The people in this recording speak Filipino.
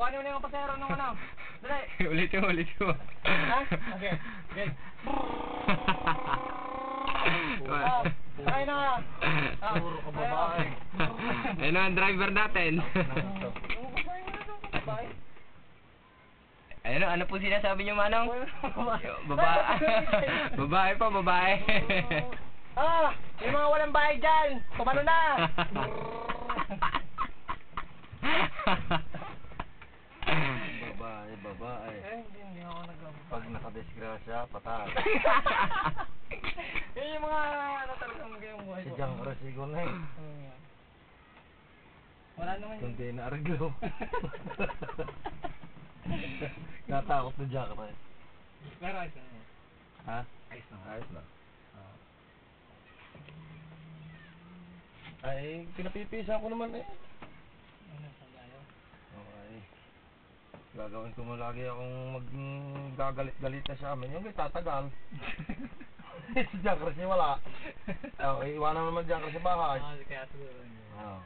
Kuhanin mo na yung pasero nung ano. Dali. Ulitin mo. Ha? Okay. Good. Sakay na nga. Puro ka babae. Ayun ang driver natin. Ayun, ano po sinasabi niyo, Manong? Babae pa, babae. Yung mga walang bahay dyan, kumano na. Babae. Hindi ako nagawa. Pag nakadisgrasya, patay. Yun yung mga ano talagang gayong buhay Si ko. Jang Rasigo na eh. Wala naman yun. Kundi na ariglo. Natakot na Jack Ray. Pero ayos na. Ha? Ayos na. Ayos na. Ay, pinapipisan ko naman eh. Ano sa gayo? Okay. Gagawin ko mo lagi akong maggagalit-galit na sa amin. Yung tatagal. Si Jack Ray wala. Okay, iwanan naman Jack Ray sa bahay. Kaya siguro. Oo.